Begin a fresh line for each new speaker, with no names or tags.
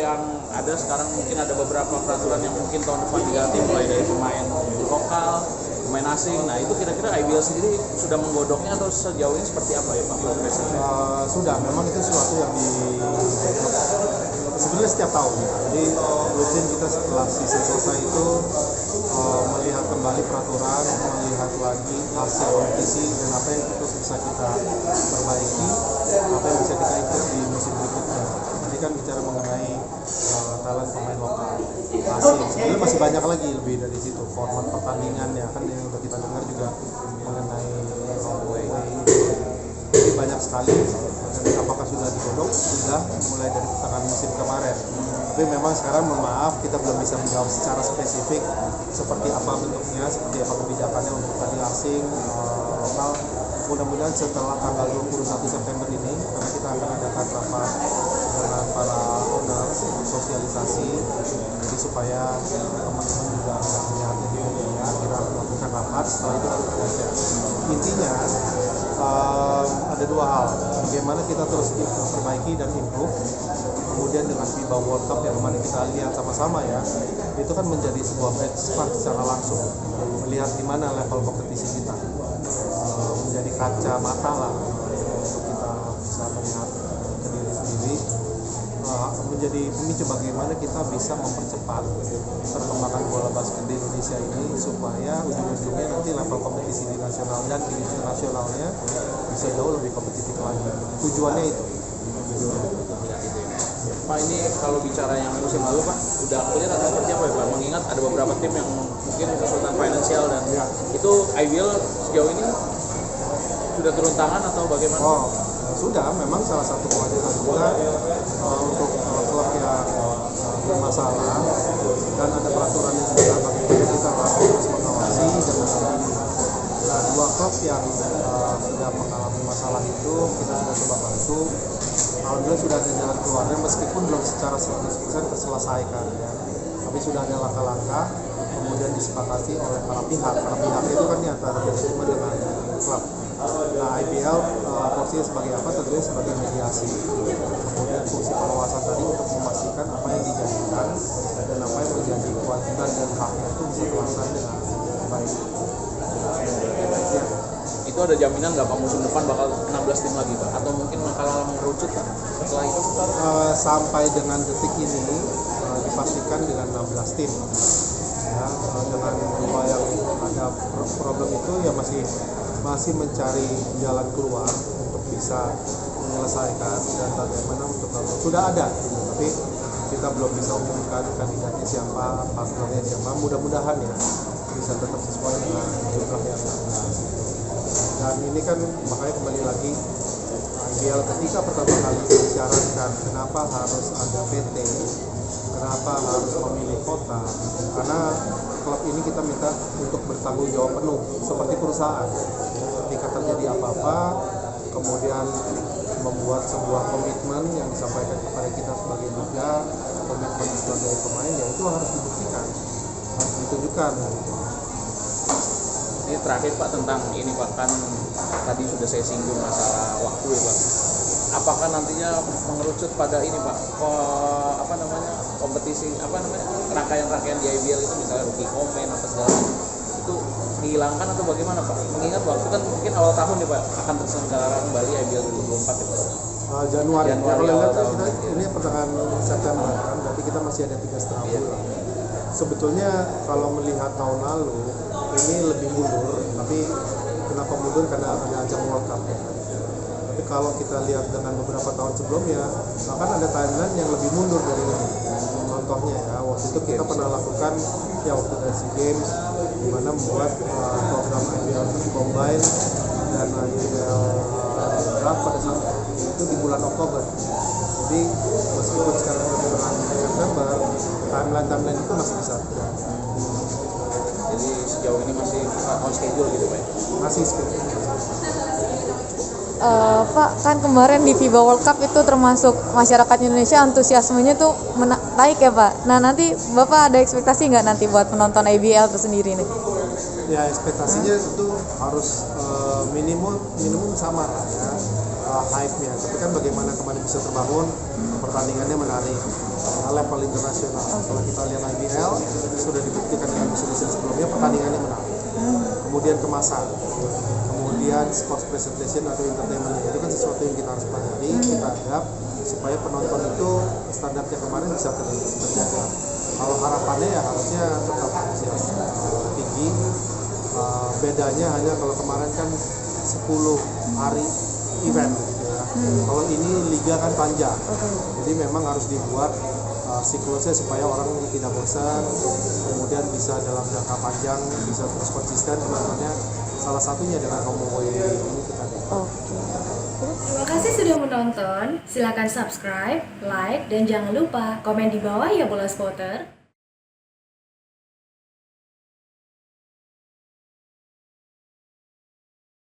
yang ada sekarang mungkin ada beberapa peraturan yang mungkin tahun depan diganti, mulai dari pemain lokal, pemain asing. Nah itu kira-kira IBL sendiri sudah menggodoknya atau sejauh ini seperti apa ya Pak progresnya?
Sudah, memang itu sesuatu yang sebenarnya setiap tahun. Jadi rutin kita setelah season selesai itu melihat kembali peraturan, melihat lagi hasil kompetisi dan apa yang terus bisa kita perbaiki, apa yang bisa kita ikut di musim berikutnya. Ini kan bicara mengenai talent pemain lokal asing. Sebenarnya masih banyak lagi lebih dari situ. Format pertandingannya kan yang udah kita dengar juga mengenai way. Jadi banyak sekali. Dan apakah sudah digodok? Sudah, mulai dari pertengahan musim kemarin. Tapi memang sekarang mohon maaf kita belum bisa menjawab secara spesifik seperti apa bentuknya, seperti apa kebijakannya untuk tadi asing, lokal. Mudah-mudahan setelah tanggal 21 September ini, karena kita akan adakan rapat dengan para owners untuk sosialisasi, jadi supaya teman-teman juga melihat ini ya, kita melakukan rapat, setelah itu baru proses. Intinya ada dua hal, bagaimana kita terus perbaiki dan improve. Kemudian dengan FIBA World Cup yang kemarin kita lihat sama-sama ya, itu kan menjadi sebuah benchmark secara langsung, melihat di mana level kompetisi kita, menjadi kacamata lah untuk kita bisa melihat ke diri sendiri, menjadi pemicu bagaimana kita bisa mempercepat perkembangan bola basket di Indonesia ini supaya ujung-ujungnya nanti level kompetisi di nasional dan di internasionalnya bisa jauh lebih kompetitif lagi. Tujuannya itu.
Pak, ini kalau bicara yang musim lalu Pak, udah clear atau seperti apa ya Pak? Mengingat ada beberapa tim yang mungkin kesulitan finansial dan itu IBL sejauh ini sudah turun tangan atau bagaimana?
Sudah, memang salah satu kewajiban kita untuk klub yang bermasalah dan ada peraturannya juga bagaimana kita harus mengawasi dan menangani. Nah, dua klub yang sudah mengalami masalah itu kita sudah coba bantu. Alhamdulillah sudah ada jalan keluarnya meskipun belum secara 100% terselesaikan ya. Tapi sudah ada langkah-langkah kemudian disepakati oleh para pihak. Para pihak itu kan ya antara manajemen dengan klub. Nah, IBL porsinya sebagai apa? Tentunya sebagai mediasi. Kemudian fungsi pengawasan tadi untuk memastikan apa yang dijanjikan dan apa yang menjadi kewajiban dan haknya itu bisa terlaksana dengan baik.
Itu ada jaminan nggak Pak musim depan bakal 16 tim lagi Pak? Atau mungkin bakal mengerucut Pak setelah itu?
Sampai dengan detik ini dipastikan dengan 16 tim. Ya, dengan bahwa yang ada problem itu ya masih mencari jalan keluar untuk bisa menyelesaikan dan bagaimana untuk sudah ada, tapi kita belum bisa umumkan kandidatnya siapa, partnernya siapa. Mudah-mudahan ya bisa tetap sesuai dengan jumlah yang ada. Dan ini kan makanya kembali lagi IBL ketika pertama kali disyaratkan kenapa harus ada PT, kenapa harus memilih kota, karena klub ini kita minta untuk bertanggung jawab penuh seperti perusahaan. Ketika terjadi apa-apa, kemudian membuat sebuah komitmen yang disampaikan kepada kita sebagai liga, komitmen sebagai pemain, ya itu harus dibuktikan, harus ditunjukkan.
Ini terakhir Pak tentang ini Pak, kan tadi sudah saya singgung masalah waktu ya Pak. Apakah nantinya mengerucut pada ini Pak, kompetisi rangkaian-rangkaian di IBL itu misalnya rookie komen atau segala itu dihilangkan atau bagaimana Pak? Mengingat waktu kan mungkin awal tahun ya Pak akan terselenggara kembali IBL 2024 ya Pak.
Januari
awal tahun.
Ini pertengahan September kan, berarti kita masih ada 3,5 bulan. Sebetulnya kalau melihat tahun lalu ini lebih mundur, tapi kenapa mundur? Karena ada ajang World Cup ya. Tapi kalau kita lihat dengan beberapa tahun sebelumnya, bahkan ada timeline yang lebih mundur dari ini. Contohnya ya, waktu itu kita pernah lakukan ya waktu dari SEA Games, di mana membuat program IBL Combine dan IBL Draft pada saat itu di bulan Oktober. Jadi meskipun sekarang pertengahan September, timeline itu masih bisa.
Jadi sejauh ini masih on schedule gitu Pak?
Masih schedule.
Pak, kan kemarin di FIBA World Cup itu termasuk masyarakat Indonesia antusiasmenya tuh naik ya Pak. Nah nanti Bapak ada ekspektasi nggak nanti buat menonton IBL itu sendiri nih?
Ya ekspektasinya itu harus minimum sama lah ya. hype-nya, tapi kan bagaimana kemarin bisa terbangun, pertandingannya menarik level internasional. Kalau kita lihat IBL sudah dibuktikan dengan musim-musim sebelumnya pertandingannya menarik. Kemudian kemasan, kemudian sports presentation atau entertainment, itu kan sesuatu yang kita harus pelajari, kita anggap supaya penonton itu standarnya kemarin bisa terjaga. Kalau harapannya ya harusnya tetap tinggi. Bedanya hanya kalau kemarin kan 10 hari event gitu ya. Kalau ini liga kan panjang, jadi memang harus dibuat siklusnya supaya orang tidak bosan, kemudian bisa dalam jangka panjang bisa terus konsisten penontonnya. Salah satunya dengan Romo ini kita.
Terima kasih sudah menonton. Silakan subscribe, like, dan jangan lupa komen di bawah ya Bola Spotter.